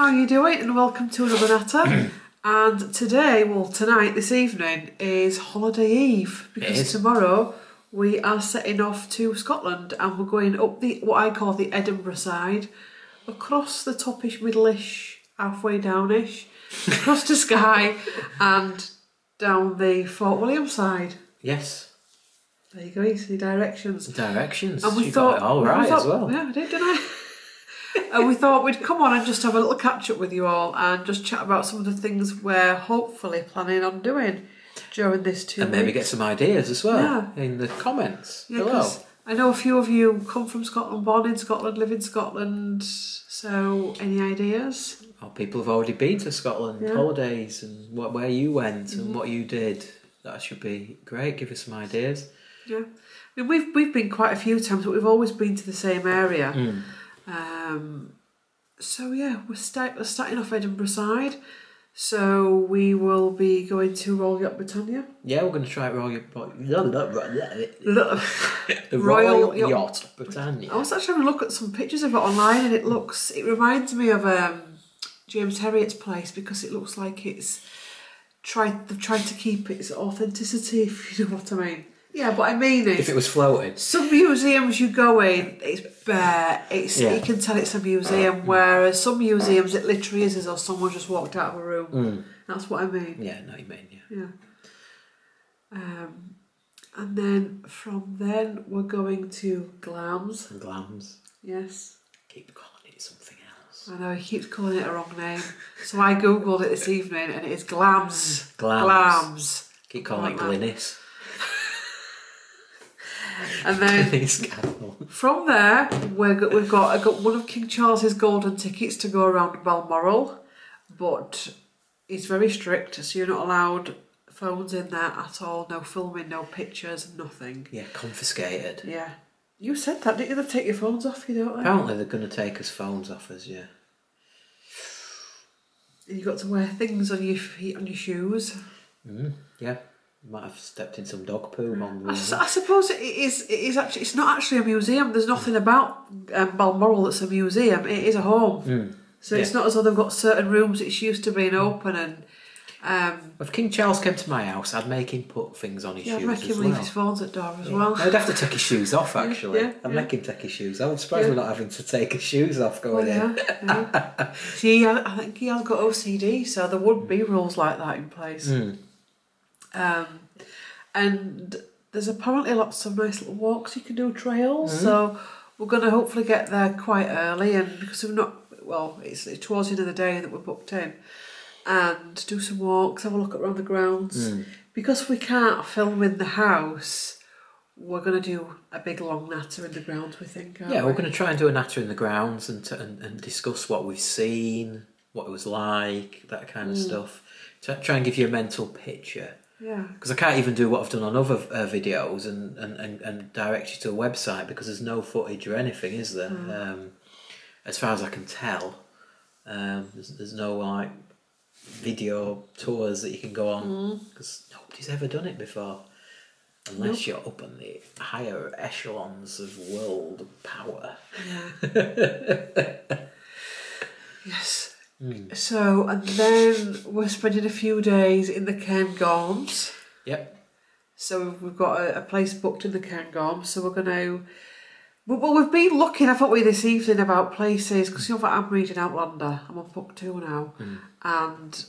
how you doing? And welcome to another Natter. And today, tonight, this evening, is holiday eve. Because tomorrow we are setting off to Scotland and we're going up what I call the Edinburgh side, across the topish, middle-ish, halfway downish, across to Skye and down the Fort William side. Yes. There you go, you see directions. Directions. And we you thought, got it all right as well. Yeah, I did, didn't I? And we thought we'd come on and just have a little catch up with you all and just chat about some of the things we're hopefully planning on doing during this 2 weeks. And maybe get some ideas as well in the comments below. I know a few of you come from Scotland, born in Scotland, live in Scotland, so any ideas? Or people have already been to Scotland, holidays, and where you went and what you did. That should be great. Give us some ideas. Yeah. I mean, we've been quite a few times, but we've always been to the same area. So yeah, we're starting off Edinburgh side. So we will be going to Royal Yacht Britannia. Yeah, we're going to try Royal Yacht Britannia. I was actually having a look at some pictures of it online, and it reminds me of James Herriot's place because it looks like they've tried to keep its authenticity, if you know what I mean. Yeah, but I mean if it was floating. Some museums you go in, it's bare. You can tell it's a museum, whereas some museums it literally is as though someone just walked out of a room. That's what I mean. Yeah, no, you mean, yeah. And then from then we're going to Glams. Glams. Yes. Keep calling it something else. I know, he keeps calling it a wrong name. So I googled it this evening and it is Glams. Glams. Keep calling it Glynis. And then from there, we've got one of King Charles's golden tickets to go around Balmoral, but it's very strict, so you're not allowed phones in there at all. No filming, no pictures, nothing. Yeah, confiscated. Yeah, you said that, didn't you? They take your phones off you, don't they? Apparently, they're going to take us phones off us. Yeah. And you got to wear things on your feet, on your shoes. Yeah. Might have stepped in some dog poo on the... I suppose it is actually, it's not actually a museum. There's nothing about Balmoral that's a museum. It is a home. So it's not as though they've got certain rooms it's used to being open and... if King Charles came to my house, I'd make him put things on his shoes as well. I'd make him leave his phones at the door as well. I'd have to take his shoes off, actually. I'd make him take his shoes off. I'm surprised we're not having to take his shoes off going in. See, I think he has got OCD, so there would be rules like that in place. And there's apparently lots of nice little walks you can do, trails, so we're going to hopefully get there quite early, and because we've not, it's towards the end of the day that we're booked in, and do some walks, have a look around the grounds. Because we can't film in the house, we're going to do a big long natter in the grounds, we think, aren't we? We're going to try and do a natter in the grounds and discuss what we've seen, what it was like, that kind of stuff. Try and give you a mental picture. Yeah. Because I can't even do what I've done on other videos and direct you to a website because there's no footage or anything, is there? As far as I can tell, there's no like video tours that you can go on because nobody's ever done it before, unless you're up in the higher echelons of world power. Yeah. Yes. So, and then we're spending a few days in the Cairngorms. Yep. So we've got a place booked in the Cairngorms. So we're going to... Well, we've been looking, haven't we, this evening about places, because I'm reading Outlander. I'm on book 2 now. And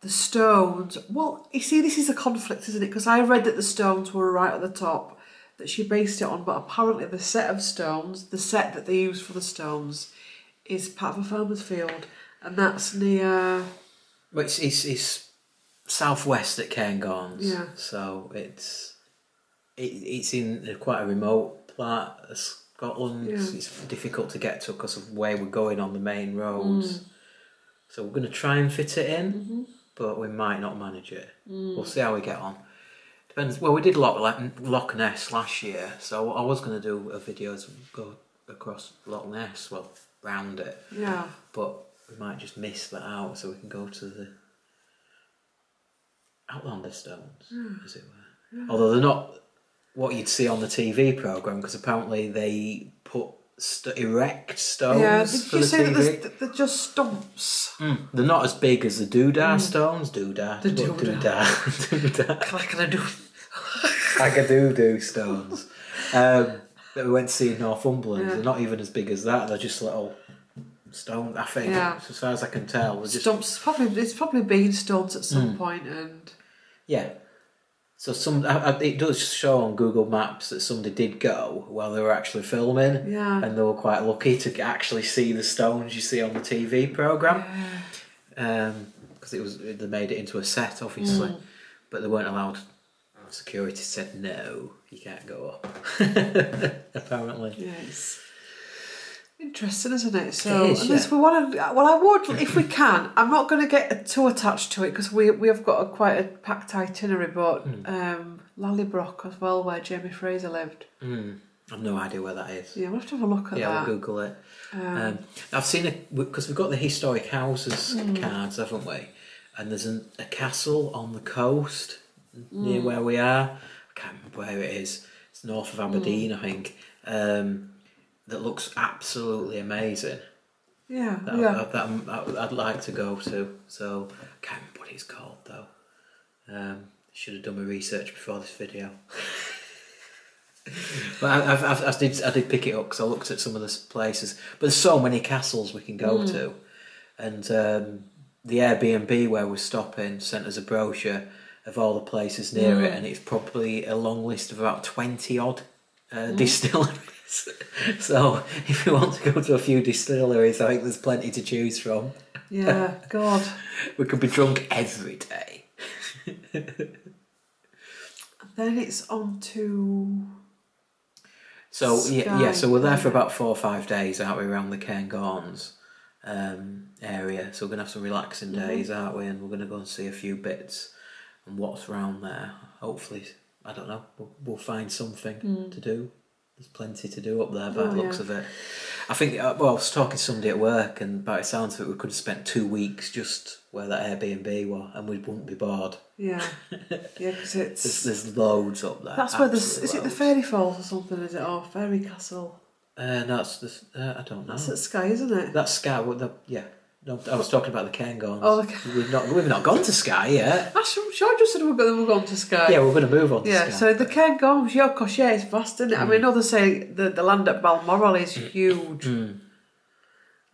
the Stones... Well, you see, this is a conflict, isn't it? Because I read that the Stones were right at the top, that she based it on, but apparently the set of Stones, the set that they used for the Stones, is part of a farmer's field, and that's near... Well, it's southwest at Cairngorms, so it's in quite a remote part of Scotland. It's difficult to get to because of where we're going on the main roads. So we're going to try and fit it in, but we might not manage it. We'll see how we get on. Depends. Well, we did Loch Ness last year, so I was going to do a video as we go across Loch Ness. Well, round it. Yeah. But we might just miss that out so we can go to the Outlander Stones, as it were. Although they're not what you'd see on the TV programme, because apparently they put erect stones. Yeah, for did you the say TV. that they're just stumps? They're not as big as the doodah stones. Doodah. The doodah. Doodah. Like a doo stones. That we went to see in Northumberland. Yeah. They're not even as big as that. They're just little stones. I think, as far as I can tell, they're stumps. It's probably been stones at some point, and yeah. So it does show on Google Maps that somebody did go while they were actually filming, and they were quite lucky to actually see the stones you see on the TV program, because they made it into a set, obviously, but they weren't allowed. Security said no, you can't go up. Apparently, yes. Interesting, isn't it? So, it is, we want to. Well, I would, if we can. I'm not going to get too attached to it because we have got quite a packed itinerary. But Lallybroch as well, where Jamie Fraser lived. I've no idea where that is. Yeah, we'll have to have a look at that. Yeah, we'll Google it. I've seen it because we've got the historic houses cards, haven't we? And there's a castle on the coast near where we are. I can't remember where it is. It's north of Aberdeen, I think. That looks absolutely amazing. Yeah, I'd like to go to. So I can't remember what it's called though. Should have done my research before this video. But I did pick it up because I looked at some of the places. But there's so many castles we can go to, and the Airbnb where we're stopping sent us a brochure of all the places near it, and it's probably a long list of about 20 odd distilleries. So if you want to go to a few distilleries, I think there's plenty to choose from. Yeah, God. We could be drunk every day. Then it's on to... So Skye, so we're there for about 4 or 5 days, aren't we, around the Cairngorms area. So we're going to have some relaxing days, aren't we? And we're going to go and see a few bits and what's around there. Hopefully, I don't know, we'll find something to do. There's plenty to do up there by the looks of it. I think, I was talking to somebody at work, and by the sounds of it, we could have spent 2 weeks just where that Airbnb was, and we wouldn't be bored. Yeah, because it's... There's loads up there. That's where is it the Fairy Falls or something, is it? Or Fairy Castle? No, it's I don't know. That's at Skye, isn't it? That's Skye, yeah. No, I was talking about the Cairngorms. Oh, we've not gone to Skye yet. I'm sure I just said we're going to Skye. Yeah, we're going to move on to Skye. Yeah, so the Cairngorms, of course, it's vast, isn't it? I mean, I know they say the land at Balmoral is huge.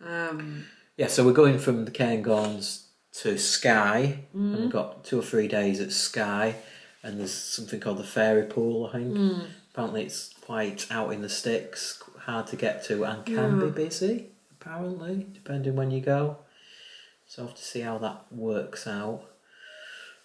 Yeah, so we're going from the Cairngorms to Skye, and we've got 2 or 3 days at Skye, and there's something called the Fairy Pool, I think. Apparently it's quite out in the sticks, hard to get to, and can be busy, apparently, depending when you go. So I'll have to see how that works out.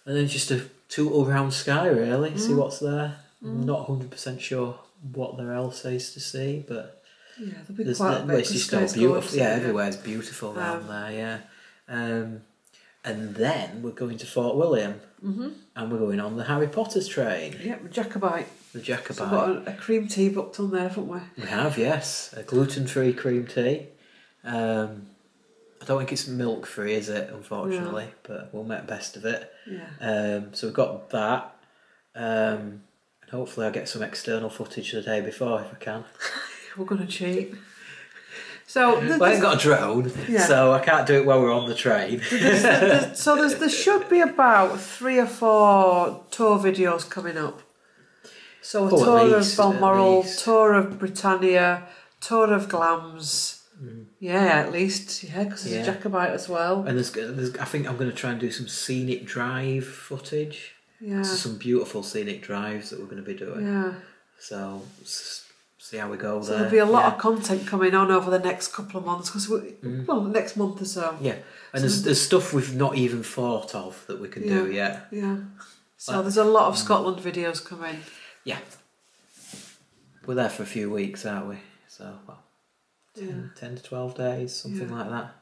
And then just a tool around Skye, really, see what's there. I'm not 100% sure what there else is to see, but there'll be quite a bit. It's just so beautiful. Everywhere's beautiful around there, and then we're going to Fort William, and we're going on the Harry Potter's train. Yeah, Jacobite. The Jacobite. So we've got a cream tea booked on there, haven't we? We have, yes. A gluten-free cream tea. I don't think it's milk-free, is it, unfortunately, but we'll make the best of it. Yeah. So we've got that, and hopefully I'll get some external footage the day before if I can. We're going to cheat. So I ain't got a drone, so I can't do it while we're on the train. There should be about 3 or 4 tour videos coming up. So a tour of Balmoral, tour of Britannia, tour of Glams. Yeah, at least, because there's a Jacobite as well. And there's I think I'm going to try and do some scenic drive footage. Yeah. So some beautiful scenic drives that we're going to be doing. Yeah. So see how we go there. So there'll be a lot of content coming on over the next couple of months, because the next month or so. Yeah, and there's stuff we've not even thought of that we can do yet. Yeah. So there's a lot of Scotland videos coming. Yeah. We're there for a few weeks, aren't we? So, 10 to 12 days, something like that.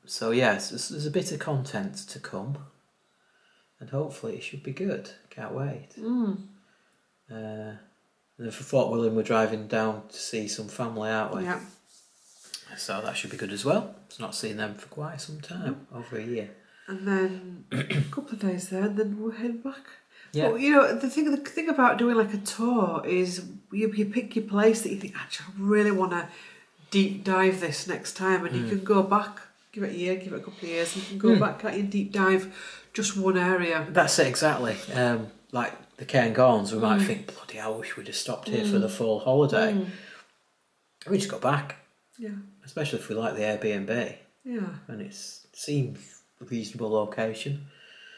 So, yes, there's a bit of content to come. And hopefully it should be good. Can't wait. And then for Fort William, we're driving down to see some family, aren't we? Yeah. So that should be good as well. It's not seen them for quite some time, over a year. And then a couple of days there, and then we'll head back. Yeah. But, you know, the thing about doing like a tour is you pick your place that you think, actually, I really want to deep dive this next time, and you can go back, give it a year, give it a couple of years, and you can go back at your deep dive just one area. That's it, exactly. Like the Cairngorms, we might think, bloody hell, I wish we'd have stopped here for the full holiday. We just got back. Yeah. Especially if we like the Airbnb. Yeah. And it seems a reasonable location.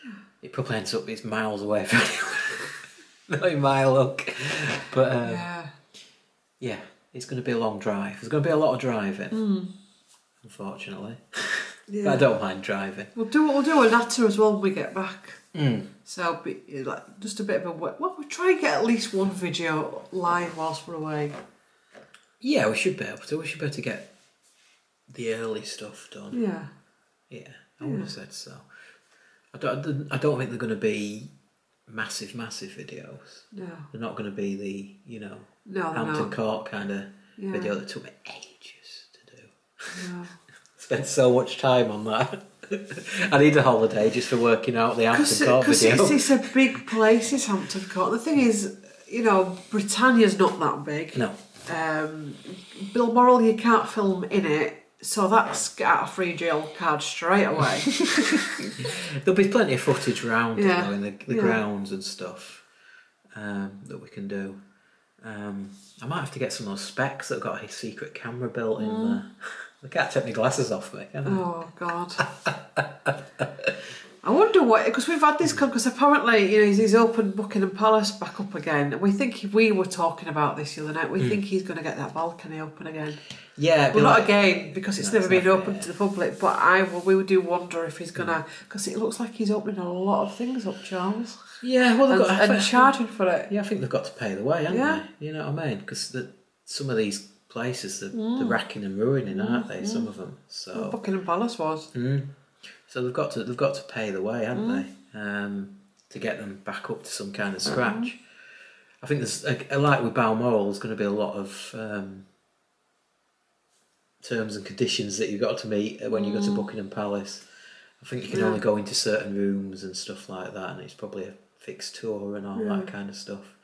Yeah. It probably ends up it's miles away from anywhere. No mile look. But yeah, it's going to be a long drive. There's going to be a lot of driving, unfortunately. Yeah. But I don't mind driving. We'll do a Natter as well when we get back. So like just a bit of a we'll try and get at least one video live whilst we're away. Yeah, we should be able to. We should be able to get the early stuff done. Yeah. Yeah, I would have said so. I don't think they're going to be massive videos. No. They're not going to be the, Hampton Court kind of video that took me ages to do. No. Spent so much time on that. I need a holiday just for working out the Hampton Court video. Because it's a big place, is Hampton Court. The thing is, Britannia's not that big. No. Balmoral, you can't film in it, so that's get out a free jail card straight away. There'll be plenty of footage around in the grounds and stuff that we can do. I might have to get some of those specs that have got a secret camera built in there. They can't take my glasses off me, can they? Oh, God. I wonder what, because we've had this, because apparently, he's opened Buckingham Palace back up again. We were talking about this the other night. We think he's going to get that balcony open again. Yeah. Well, not again, because it's never been open to the public, but we do wonder if he's going to, because it looks like he's opening a lot of things up, Charles. Yeah, well, they've got and charging for it. Yeah, I think they've got to pay the way, haven't they? You know what I mean? Because some of these places, they're racking and ruining, aren't they? Some of them. So well, Buckingham Palace was. So they've got to pay the way, haven't they? To get them back up to some kind of scratch. I think there's like with Balmoral, there's going to be a lot of terms and conditions that you've got to meet when you go to Buckingham Palace. I think you can only go into certain rooms and stuff like that, and it's probably a fixed tour and all that kind of stuff.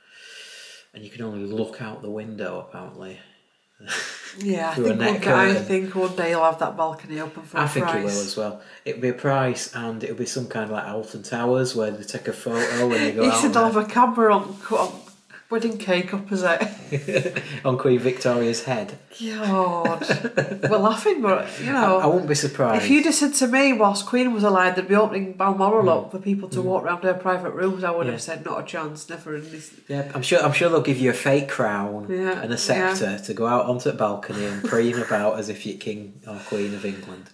And you can only look out the window, apparently. Yeah, I think one day he'll have that balcony open for a price. I think he will as well. It'll be a price, and it'll be some kind of like Alton Towers where they take a photo when you go out. He said they'll have a camera on wedding cake opposite. On Queen Victoria's head. God. We're laughing, but, I wouldn't be surprised. If you'd have said to me, whilst Queen was alive, they'd be opening Balmoral up for people to walk around her private rooms, I would have said, not a chance, never in this. Yeah, I'm sure they'll give you a fake crown and a sceptre to go out onto the balcony and preen about as if you're King or Queen of England.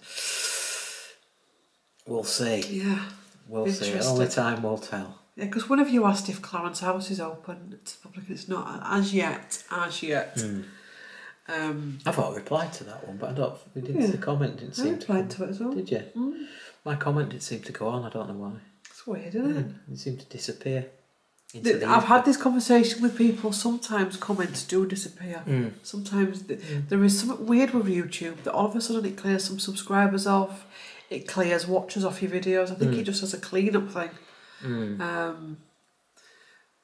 We'll see. Yeah. We'll see. Only time will tell. Yeah, because one of you asked if Clarence House is open to the public, and it's not as yet. I thought I replied to that one, but we didn't. The comment didn't seem to. I replied to it as well. Did you? My comment didn't seem to go on. I don't know why. It's weird, isn't it? It seemed to disappear. I've had this conversation with people. Sometimes comments do disappear. Sometimes there is something weird with YouTube that all of a sudden it clears some subscribers off. It clears watchers off your videos. I think it just has a clean-up thing.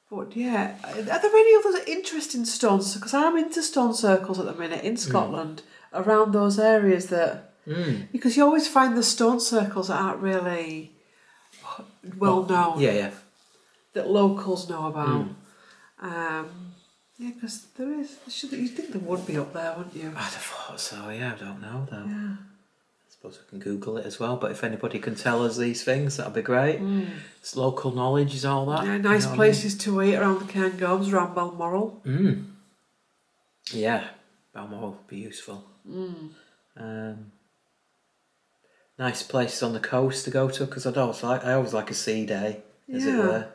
But yeah, are there any other interesting stones? Because I'm into stone circles at the minute in Scotland, around those areas that because you always find the stone circles that aren't really well known. Yeah. That locals know about. Yeah, because there is. You'd think there would be up there, wouldn't you? I'd have thought so. Yeah, I don't know though. Yeah. I suppose we can Google it as well, but if anybody can tell us these things, that'd be great. It's local knowledge, is all that. Yeah, nice places to eat around the Cairngorms, around Balmoral. Yeah, Balmoral would be useful. Nice places on the coast to go to, because I always like a sea day, as it were.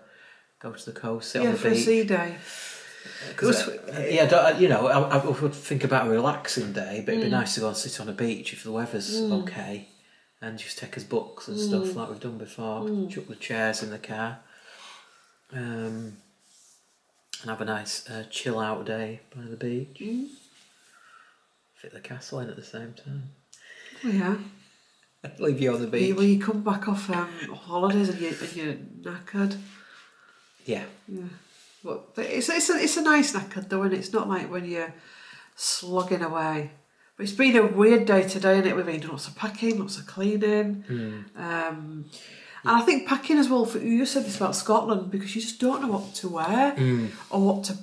Go to the coast, sit on the beach. Yeah, for a sea day. I would think about a relaxing day, but it'd be nice to go and sit on a beach if the weather's okay, and just take us books and stuff like we've done before. Chuck the chairs in the car, and have a nice chill out day by the beach. Fit the castle in at the same time. Oh, yeah. Leave you on the beach. When you come back off holidays and you're knackered. Yeah. Yeah. But it's a nice knackered though, and it's not like when you're slogging away. But it's been a weird day today, and we've been lots of packing, lots of cleaning. And I think packing as well, you said this about Scotland, because you just don't know what to wear or what to...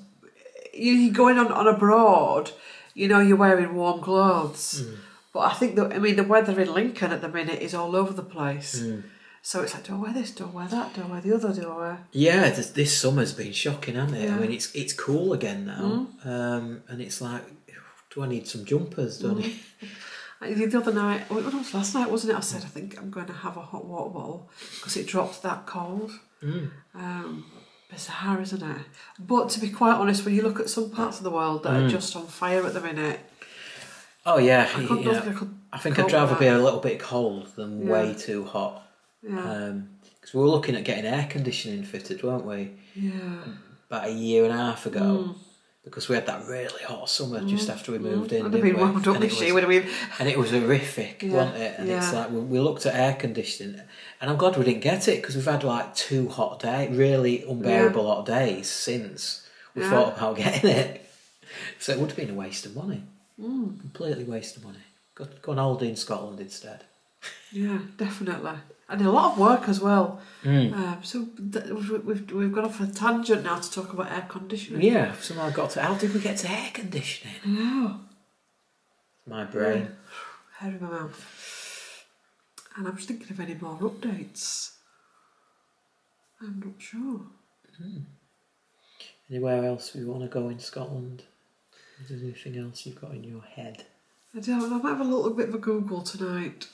You're going on abroad, you're wearing warm clothes. But I think the weather in Lincoln at the minute is all over the place. So it's like, do I wear this? Do I wear that? Do I wear the other? Do I wear... Yeah, this summer's been shocking, hasn't it? Yeah. I mean, it's cool again now. And it's like, do I need some jumpers? The other night, it was last night, wasn't it? I said, I think I'm going to have a hot water bottle because it dropped that cold. Bizarre, isn't it? But to be quite honest, when you look at some parts of the world that are just on fire at the minute... Oh, yeah. I think I'd rather be a little bit cold than way too hot. Yeah. Because we were looking at getting air conditioning fitted, weren't we? Yeah. About a year and a half ago. Because we had that really hot summer just after we moved in. I'd have been wound up this year, would have been. And it was horrific, wasn't it? And it's like, we looked at air conditioning, and I'm glad we didn't get it, because we've had like 2 hot days, really unbearable hot days since we thought about getting it. So it would have been a waste of money. Completely waste of money. Go on holiday in Scotland instead. Yeah, definitely. And a lot of work as well. So we've gone off a tangent now to talk about air conditioning. Yeah, somehow how did we get to air conditioning? I know. My brain. Hair in my mouth. And I'm just thinking of any more updates. I'm not sure. Anywhere else we want to go in Scotland? Is there anything else you've got in your head? I don't know. I might have a little bit of a Google tonight.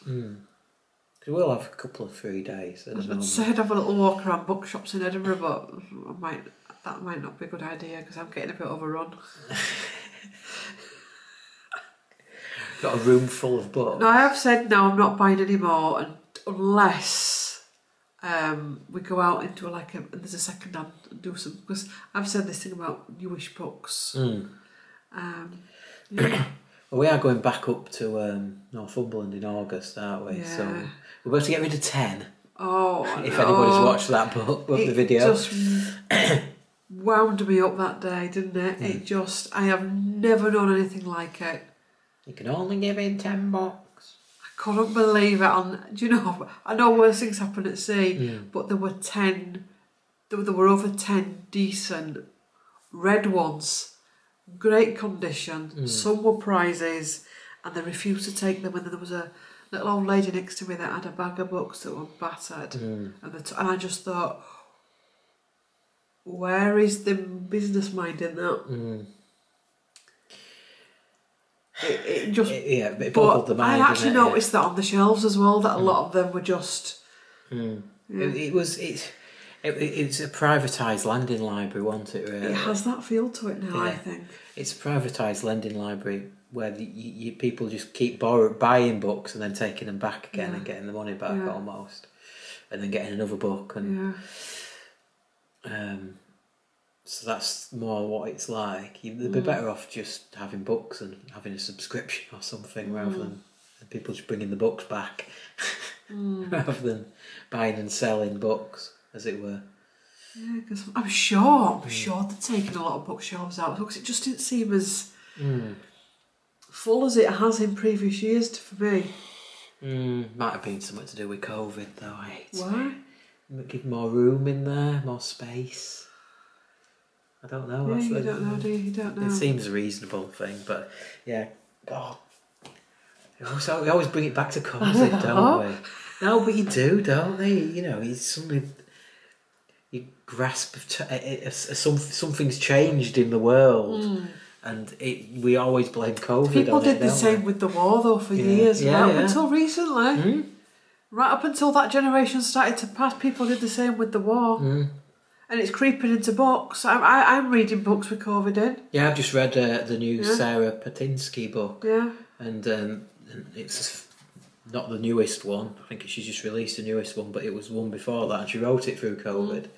We'll have a couple of free days. I'd say I'd have a little walk around bookshops in Edinburgh, but that might not be a good idea because I'm getting a bit overrun. Got a room full of books. No, I have said no, I'm not buying any more unless we go out into and there's a second hand and do some, because I've said this thing about newish books. Well, we are going back up to Northumberland in August, aren't we? Yeah. So we're going to get rid of 10. Oh, if anybody's watched that the video. It just wound me up that day, didn't it? I have never known anything like it. You can only give in 10 books. I couldn't believe it. Do you know, I know worse things happen at sea, but there were 10, there were over 10 decent red ones. Great condition. Some were prizes, and they refused to take them. And then there was a little old lady next to me that had a bag of books that were battered, and I just thought, where is the business mind in that? It just it boggled the mind. I actually noticed that on the shelves as well, that a lot of them were just. It's a privatised lending library, wasn't it, really? It has that feel to it now, I think. It's a privatised lending library where people just keep buying books and then taking them back again and getting the money back almost. And then getting another book. And so that's more what it's like. They'd be better off just having books and having a subscription or something rather than people just bringing the books back rather than buying and selling books, as it were. Yeah, because I'm sure they're taking a lot of bookshelves out because it just didn't seem as full as it has in previous years for me. Might have been something to do with COVID, though. Why? Give more room in there, more space. I don't know. Yeah, you don't know, do you? You don't know. It seems a reasonable thing, but yeah, God. We always bring it back to COVID, don't we? No, but you do, don't they? You know, it's suddenly you grasp something's changed in the world, and we always blame COVID. People did the don't same we? with the war, though, for years, right up until recently. Right up until that generation started to pass, people did the same with the war. And it's creeping into books. I'm reading books with COVID in. Yeah, I've just read the new Sarah Patinsky book. Yeah. And it's not the newest one. I think she's just released the newest one, but it was one before that, and she wrote it through COVID.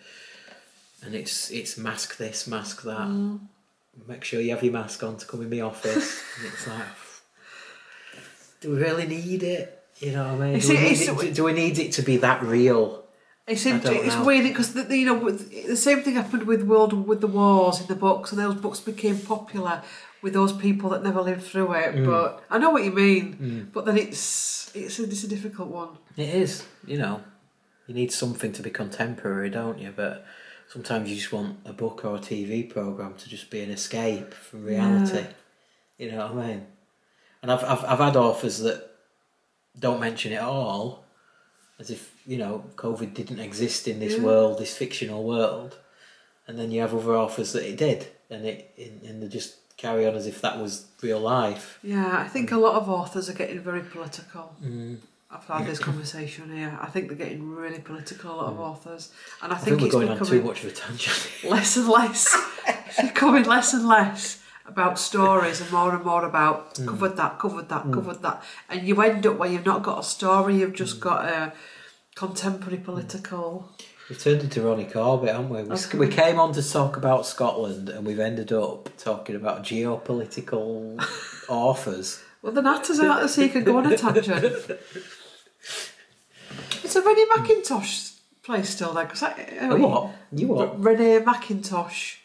And it's mask this, mask that. Make sure you have your mask on to come in the office. And it's like, do we really need it? You know what I mean? Do we need it to be that real? It's weird because the same thing happened with the wars in the books, and those books became popular with those people that never lived through it. But I know what you mean. But then it's a difficult one. It is. You need something to be contemporary, don't you? But sometimes you just want a book or a TV program to just be an escape from reality. Yeah. You know what I mean? And I've had authors that don't mention it at all, as if COVID didn't exist in this world, this fictional world, and then you have other authors that it did, and they just carry on as if that was real life. Yeah, I think a lot of authors are getting very political. I've had this conversation here. I think they're getting really political, a lot of authors. And I think we're going on too much of a tangent. Less and less. It's becoming less and less about stories and more about covered that. And you end up where you've not got a story, you've just got a contemporary political... We've turned into Ronnie Corbett, haven't we? We came on to talk about Scotland and we've ended up talking about geopolitical authors. Well, the Natter's out there so you can go on a tangent. It's a Rennie Mackintosh place still there. What? You what? Rennie Mackintosh.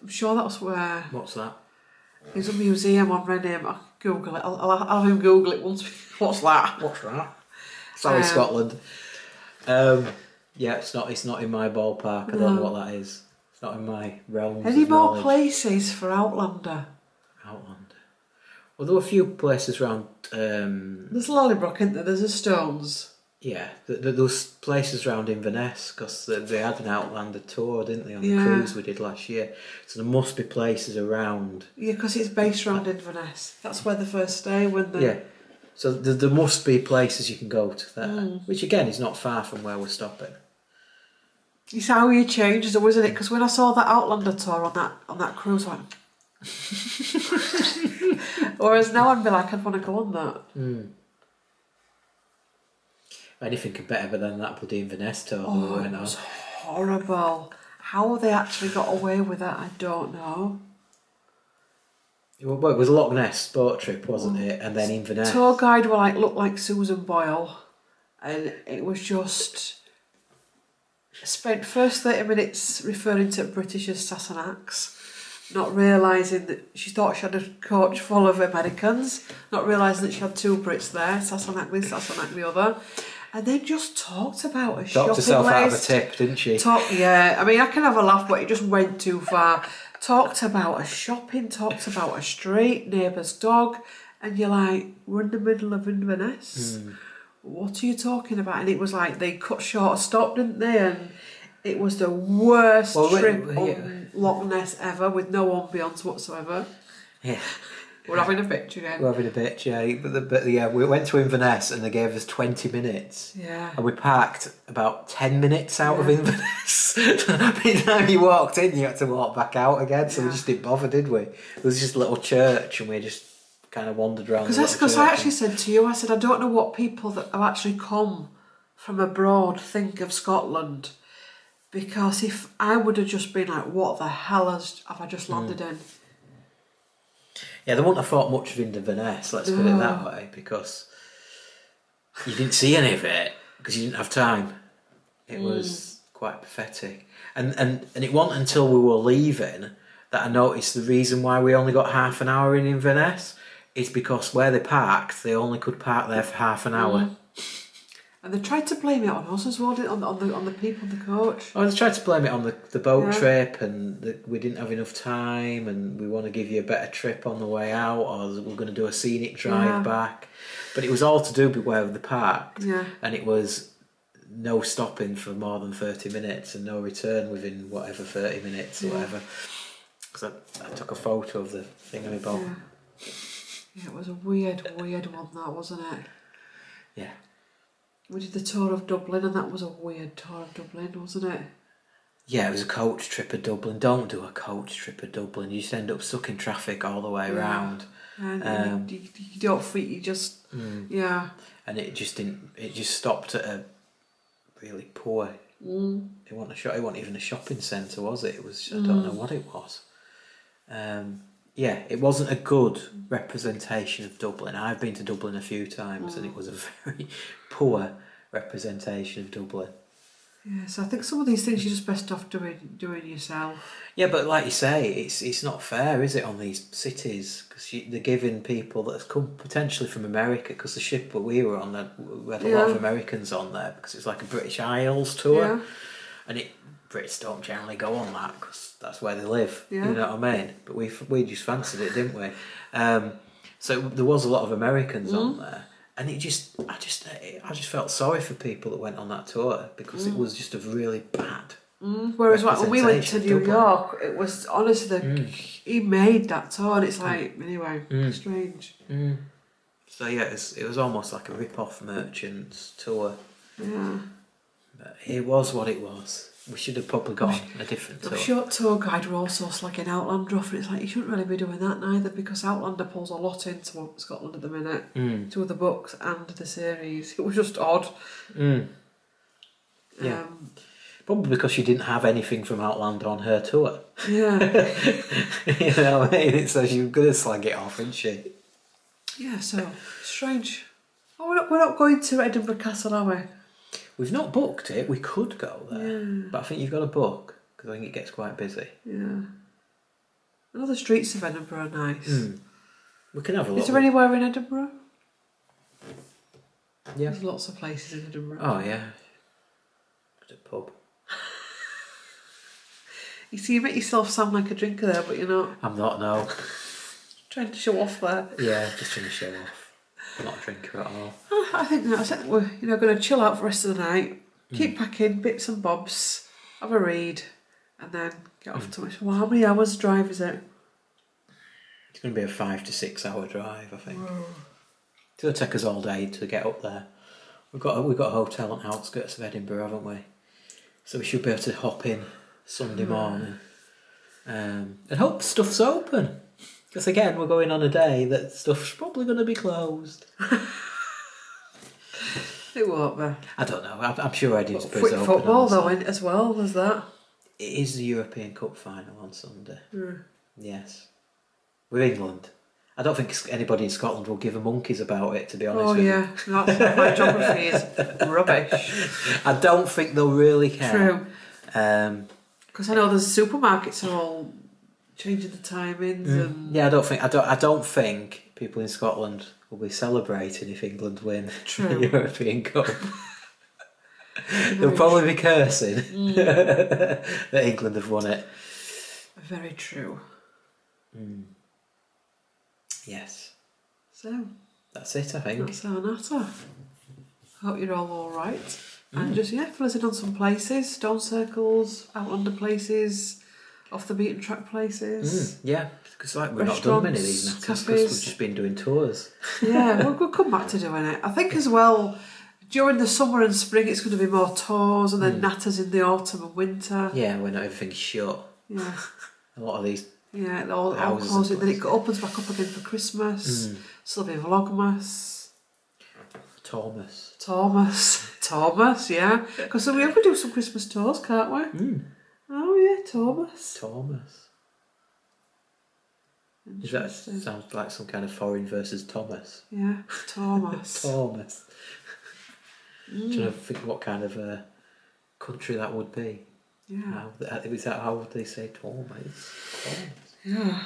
I'm sure that's where... What's that? There's a museum on Rennie. I'll Google it. I'll have him Google it once. What's that? What's that? Sorry, Scotland. Yeah, it's not in my ballpark. I don't know what that is. It's not in my realm. Any more places for Outlander? Outlander. Well, there were a few places around... There's Lallybrook, isn't there? There's the Stones. Yeah, there was places around Inverness, because they had an Outlander tour, didn't they, on the cruise we did last year. So there must be places around... Yeah, because it's based around Inverness. That's where the first stay when they... Yeah, so there must be places you can go to there, which again is not far from where we're stopping. It's how you change, though, isn't it? Because when I saw that Outlander tour on that cruise, I went... Whereas now I'd be like, I'd want to go on that. Anything could better than that bloody Inverness tour. Oh, it was horrible. How they actually got away with that, I don't know. Well, it was a Loch Ness boat trip, wasn't it? And then Inverness. Tour guide looked like Susan Boyle, and it was just... Spent first 30 minutes referring to British as Sassenachs, not realising that she thought she had a coach full of Americans, not realising that she had two Brits there, Sassenach this, Sassenach the other, and then just talked about a shopping list. Talked herself out of a tip, didn't she? Yeah, I mean, I can have a laugh, but it just went too far. Talked about a shopping, talked about a street, neighbour's dog, and you're like, we're in the middle of Inverness. What are you talking about? And it was like they cut short a stop, didn't they? And it was the worst trip on Loch Ness ever, with no ambience whatsoever. Yeah. We're having a bitch again. We're having a bitch, yeah. But yeah, we went to Inverness and they gave us 20 minutes. Yeah. And we parked about 10 minutes out of Inverness. By the time you walked in, you had to walk back out again. So we just didn't bother, did we? It was just a little church and we just kind of wandered around. Because I actually said to you, I said, I don't know what people that have actually come from abroad think of Scotland. Because if I would have just been like, what the hell have I just landed in? Yeah, they wouldn't have thought much of Inverness, let's put it that way, because you didn't see any of it, because you didn't have time. It was quite pathetic. And it wasn't until we were leaving that I noticed the reason why we only got half an hour in Inverness is because where they parked, they only could park there for half an hour. And they tried to blame it on us as well, on the people in the coach. Oh, they tried to blame it on the boat trip, and that we didn't have enough time, and we want to give you a better trip on the way out, or we're going to do a scenic drive back. But it was all to do with where they parked, and it was no stopping for more than 30 minutes and no return within whatever 30 minutes or whatever. Because I took a photo of the thingamabob. Yeah, it was a weird one, that, wasn't it? Yeah. We did the tour of Dublin, and that was a weird tour of Dublin, wasn't it? Yeah, it was a coach trip of Dublin. Don't do a coach trip of Dublin. You just end up stuck in traffic all the way around. And you don't think you just... Yeah. And it just didn't... It just stopped at a really poor... It wasn't even a shopping centre, was it? It was... I don't know what it was. Yeah, it wasn't a good representation of Dublin. I've been to Dublin a few times and it was a very poor representation of Dublin. Yeah, so I think some of these things you're just best off doing yourself. Yeah, but like you say, it's not fair, is it, on these cities? Because they're giving people that have come potentially from America, because the ship that we were on, we had a lot of Americans on there, because it's like a British Isles tour. Yeah. And Brits don't generally go on that, because that's where they live. Yeah. You know what I mean? But we just fancied it, didn't we? So there was a lot of Americans on there. And I just felt sorry for people that went on that tour, because it was just a really bad. Whereas when we went to New York, it was honestly he made that tour, and it's like anyway, strange. So yeah, it was almost like a rip-off Merchants tour. Yeah, but it was what it was. We should have probably got a different tour. A short tour guide were also slagging Outlander off, and it's like you shouldn't really be doing that neither, because Outlander pulls a lot into Scotland at the minute, to the books and the series. It was just odd. Yeah. Probably because she didn't have anything from Outlander on her tour. Yeah. You know what I mean? So she was going to slag it off, isn't she? Yeah, so strange. Oh, we're not going to Edinburgh Castle, are we? We've not booked it. We could go there, but I think you've got to book, because I think it gets quite busy. Yeah. I know the streets of Edinburgh are nice. We can have a look. Is there anywhere in Edinburgh? Yeah. There's lots of places in Edinburgh. Oh yeah. There's a pub. You see, you make yourself sound like a drinker there, but you're not. I'm not, no. Trying to show off there. Yeah, just trying to show off. I'm not a drinker at all. I think that's it. We're going to chill out for the rest of the night, keep packing bits and bobs, have a read, and then get off to it. Well, how many hours drive is it? It's going to be a 5 to 6 hour drive, I think. It's going to take us all day to get up there. We've got a hotel on the outskirts of Edinburgh, haven't we? So we should be able to hop in Sunday morning, and hope stuff's open. Because again, we're going on a day that stuff's probably going to be closed. It won't be. I don't know. I'm sure Edinburgh's open. Quick football though, as well. There's that. It is the European Cup final on Sunday. Yes, with England. I don't think anybody in Scotland will give a monkeys about it, to be honest with you. That's my geography is rubbish. I don't think they'll really care. True. Because I know the supermarkets are all changing the timings and yeah, I don't think people in Scotland will be celebrating if England win the European Cup. They'll probably be cursing that England have won it. Very true. Yes. So that's it, I think. That's our natter. Hope you're all right. And just fill us in on some places, stone circles, Outlander places, off the beaten track places. Yeah, because we've not done many of these natters, because we've just been doing tours. Yeah, we'll come back to doing it. I think as well, during the summer and spring it's going to be more tours, and then natters in the autumn and winter. Yeah, when everything's shut. Yeah. A lot of these. Yeah, all closing. Then it opens back up again for Christmas. So there'll be Vlogmas. Thomas, yeah. Because we ever do some Christmas tours, can't we? Oh yeah, Thomas. That sounds like some kind of foreign versus Thomas. Yeah, Thomas. Thomas. Trying to think what kind of country that would be. Yeah. How would they say Thomas? Yeah.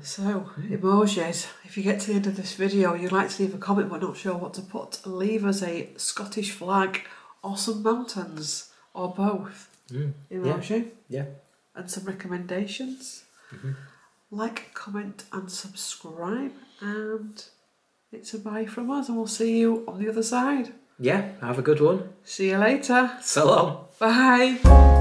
So, emojis. If you get to the end of this video, you'd like to leave a comment but not sure what to put, leave us a Scottish flag or some mountains or both. Emoji. Yeah. And some recommendations. Like, comment and subscribe. And it's a bye from us, and we'll see you on the other side. Yeah, have a good one. See you later. So long. Bye.